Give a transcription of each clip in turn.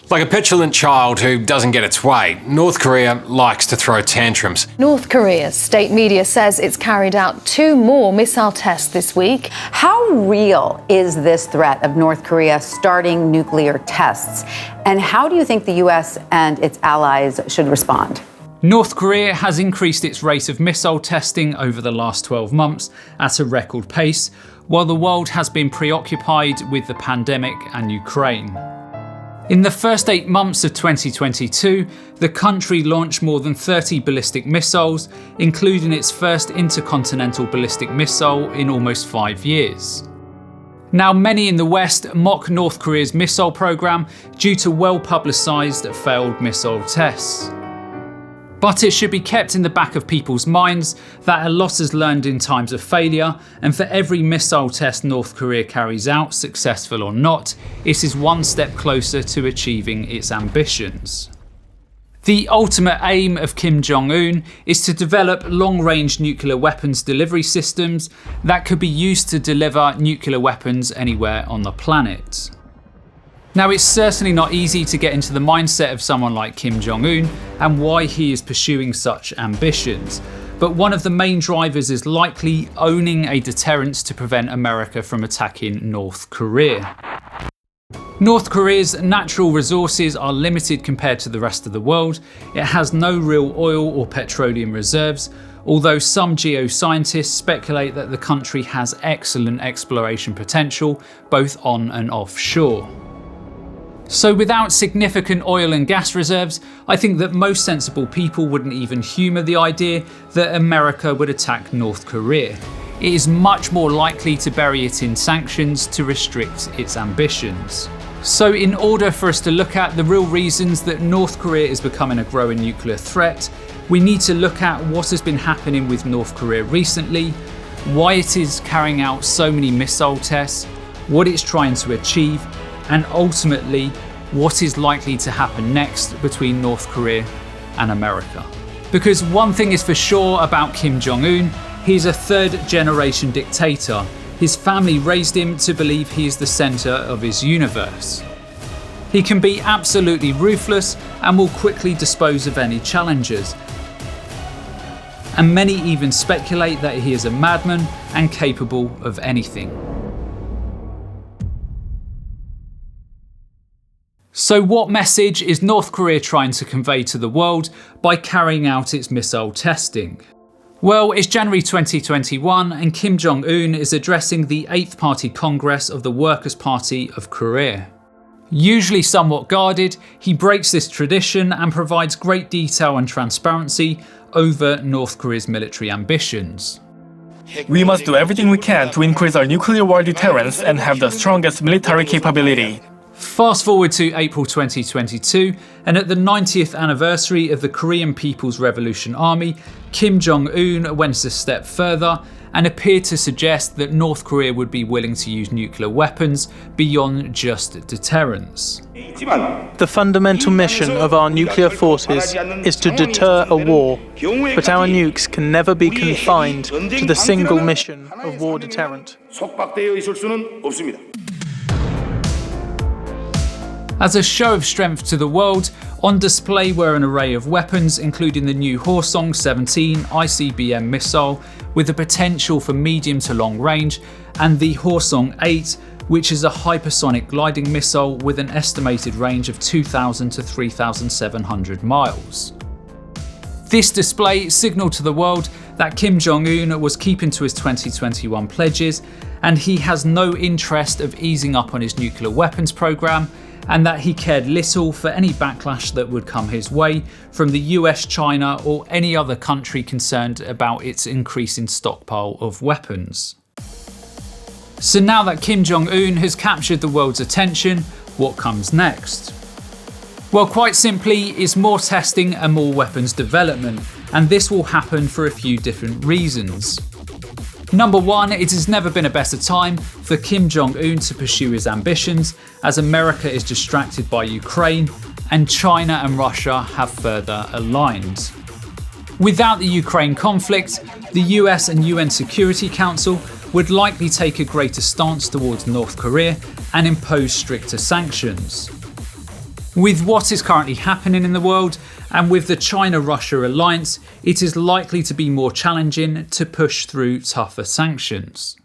Like a petulant child who doesn't get its way, North Korea likes to throw tantrums. North Korea's state media says it's carried out 2 more missile tests this week. How real is this threat of North Korea starting nuclear tests? And how do you think the US and its allies should respond? North Korea has increased its rate of missile testing over the last 12 months at a record pace, while the world has been preoccupied with the pandemic and Ukraine. In the first 8 months of 2022, the country launched more than 30 ballistic missiles, including its first intercontinental ballistic missile in almost 5 years. Now, many in the West mock North Korea's missile program due to well-publicised failed missile tests. But it should be kept in the back of people's minds that a lot is learned in times of failure, and for every missile test North Korea carries out, successful or not, it is one step closer to achieving its ambitions. The ultimate aim of Kim Jong-un is to develop long-range nuclear weapons delivery systems that could be used to deliver nuclear weapons anywhere on the planet. Now, it's certainly not easy to get into the mindset of someone like Kim Jong-un and why he is pursuing such ambitions, but one of the main drivers is likely owning a deterrence to prevent America from attacking North Korea. North Korea's natural resources are limited compared to the rest of the world. It has no real oil or petroleum reserves, although some geoscientists speculate that the country has excellent exploration potential, both on and offshore. So without significant oil and gas reserves, I think that most sensible people wouldn't even humour the idea that America would attack North Korea. It is much more likely to bury it in sanctions to restrict its ambitions. So in order for us to look at the real reasons that North Korea is becoming a growing nuclear threat, we need to look at what has been happening with North Korea recently, why it is carrying out so many missile tests, what it's trying to achieve, and ultimately what is likely to happen next between North Korea and America. Because one thing is for sure about Kim Jong-un, he's a third-generation dictator. His family raised him to believe he is the centre of his universe. He can be absolutely ruthless and will quickly dispose of any challengers. And many even speculate that he is a madman and capable of anything. So what message is North Korea trying to convey to the world by carrying out its missile testing? Well, it's January 2021 and Kim Jong-un is addressing the 8th Party Congress of the Workers' Party of Korea. Usually somewhat guarded, he breaks this tradition and provides great detail and transparency over North Korea's military ambitions. We must do everything we can to increase our nuclear war deterrence and have the strongest military capability. Fast forward to April 2022, and at the 90th anniversary of the Korean People's Revolution Army, Kim Jong-un went a step further and appeared to suggest that North Korea would be willing to use nuclear weapons beyond just deterrence. The fundamental mission of our nuclear forces is to deter a war, but our nukes can never be confined to the single mission of war deterrent. As a show of strength to the world, on display were an array of weapons including the new Hwasong-17 ICBM missile with the potential for medium to long range, and the Hwasong-8, which is a hypersonic gliding missile with an estimated range of 2,000 to 3,700 miles. This display signalled to the world that Kim Jong-un was keeping to his 2021 pledges, and he has no interest of easing up on his nuclear weapons program, and that he cared little for any backlash that would come his way from the US, China, or any other country concerned about its increasing stockpile of weapons. So now that Kim Jong-un has captured the world's attention, what comes next? Well, quite simply, it's more testing and more weapons development, and this will happen for a few different reasons. Number one, it has never been a better time for Kim Jong-un to pursue his ambitions, as America is distracted by Ukraine and China and Russia have further aligned. Without the Ukraine conflict, the US and UN Security Council would likely take a greater stance towards North Korea and impose stricter sanctions. With what is currently happening in the world, and with the China-Russia alliance, it is likely to be more challenging to push through tougher sanctions.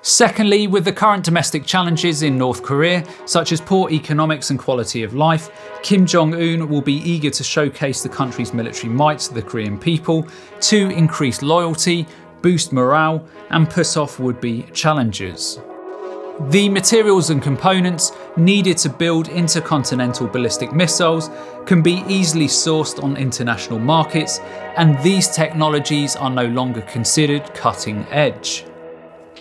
Secondly, with the current domestic challenges in North Korea, such as poor economics and quality of life, Kim Jong-un will be eager to showcase the country's military might to the Korean people to increase loyalty, boost morale, and put off would-be challengers. The materials and components needed to build intercontinental ballistic missiles can be easily sourced on international markets, and these technologies are no longer considered cutting edge.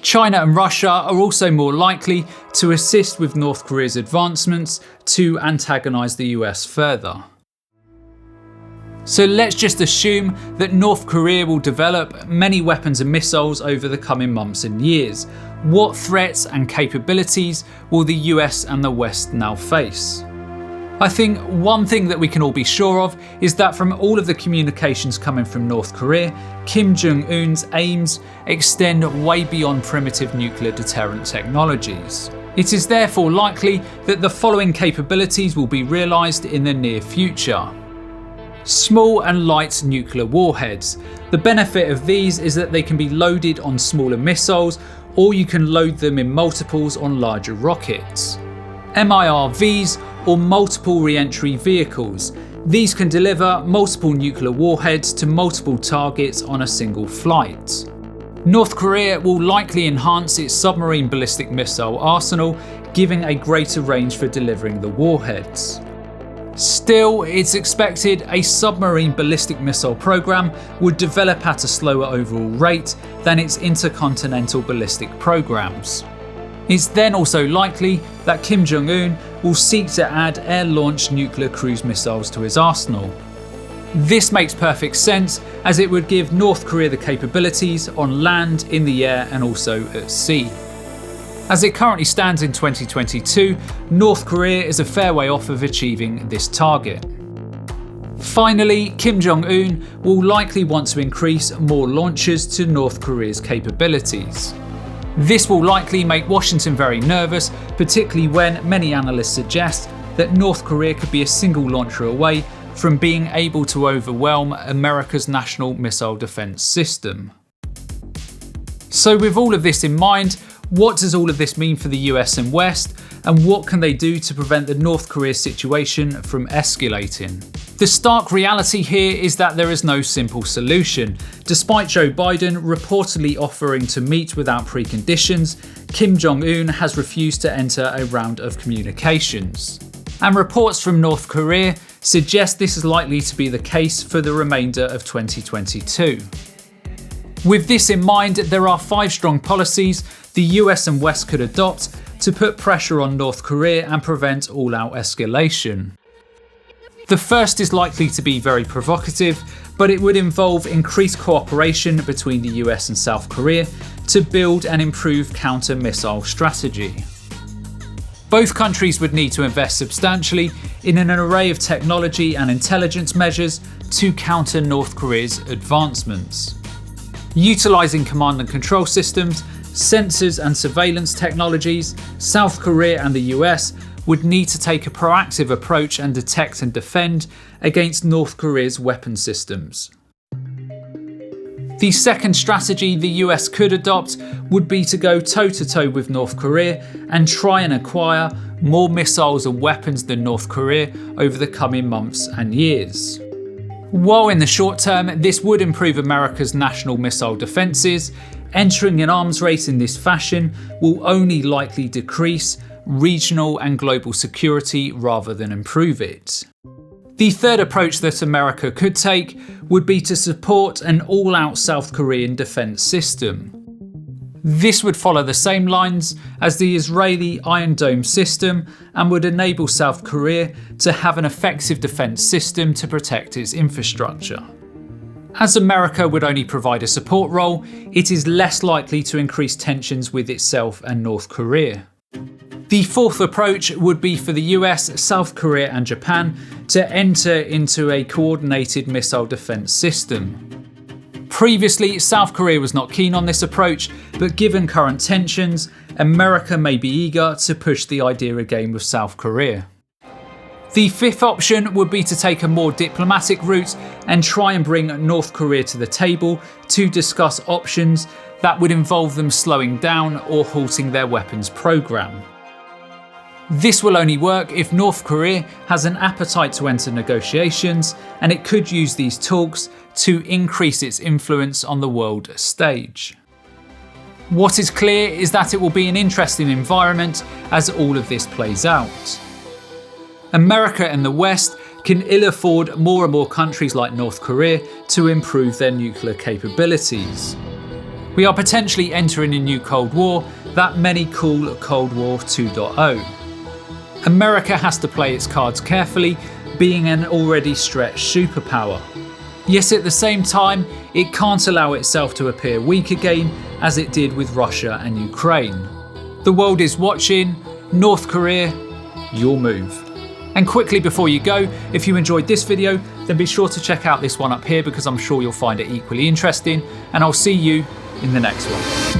China and Russia are also more likely to assist with North Korea's advancements to antagonise the US further. So let's just assume that North Korea will develop many weapons and missiles over the coming months and years. What threats and capabilities will the US and the West now face? I think one thing that we can all be sure of is that from all of the communications coming from North Korea, Kim Jong-un's aims extend way beyond primitive nuclear deterrent technologies. It is therefore likely that the following capabilities will be realised in the near future. Small and light nuclear warheads. The benefit of these is that they can be loaded on smaller missiles, or you can load them in multiples on larger rockets. MIRVs, or multiple re-entry vehicles. These can deliver multiple nuclear warheads to multiple targets on a single flight. North Korea will likely enhance its submarine ballistic missile arsenal, giving a greater range for delivering the warheads. Still, it's expected a submarine ballistic missile program would develop at a slower overall rate than its intercontinental ballistic programs. It's then also likely that Kim Jong-un will seek to add air-launched nuclear cruise missiles to his arsenal. This makes perfect sense, as it would give North Korea the capabilities on land, in the air, and also at sea. As it currently stands in 2022, North Korea is a fair way off of achieving this target. Finally, Kim Jong-un will likely want to increase more launches to North Korea's capabilities. This will likely make Washington very nervous, particularly when many analysts suggest that North Korea could be a single launcher away from being able to overwhelm America's national missile defense system. So with all of this in mind, what does all of this mean for the US and West, and what can they do to prevent the North Korea situation from escalating? The stark reality here is that there is no simple solution. Despite Joe Biden reportedly offering to meet without preconditions, Kim Jong-un has refused to enter a round of communications. And reports from North Korea suggest this is likely to be the case for the remainder of 2022. With this in mind, there are 5 strong policies the US and West could adopt to put pressure on North Korea and prevent all-out escalation. The first is likely to be very provocative, but it would involve increased cooperation between the US and South Korea to build and improve counter-missile strategy. Both countries would need to invest substantially in an array of technology and intelligence measures to counter North Korea's advancements. Utilising command and control systems, sensors and surveillance technologies, South Korea and the US would need to take a proactive approach and detect and defend against North Korea's weapon systems. The second strategy the US could adopt would be to go toe-to-toe with North Korea and try and acquire more missiles and weapons than North Korea over the coming months and years. While in the short term this would improve America's national missile defences, entering an arms race in this fashion will only likely decrease regional and global security rather than improve it. The third approach that America could take would be to support an all-out South Korean defence system. This would follow the same lines as the Israeli Iron Dome system and would enable South Korea to have an effective defence system to protect its infrastructure. As America would only provide a support role, it is less likely to increase tensions with itself and North Korea. The fourth approach would be for the US, South Korea and Japan to enter into a coordinated missile defence system. Previously, South Korea was not keen on this approach, but given current tensions, America may be eager to push the idea again with South Korea. The fifth option would be to take a more diplomatic route and try and bring North Korea to the table to discuss options that would involve them slowing down or halting their weapons program. This will only work if North Korea has an appetite to enter negotiations, and it could use these talks to increase its influence on the world stage. What is clear is that it will be an interesting environment as all of this plays out. America and the West can ill afford more and more countries like North Korea to improve their nuclear capabilities. We are potentially entering a new Cold War that many call Cold War 2.0. America has to play its cards carefully, being an already stretched superpower. Yet at the same time, it can't allow itself to appear weak again as it did with Russia and Ukraine. The world is watching. North Korea, your move. And quickly before you go, if you enjoyed this video, then be sure to check out this one up here because I'm sure you'll find it equally interesting, and I'll see you in the next one.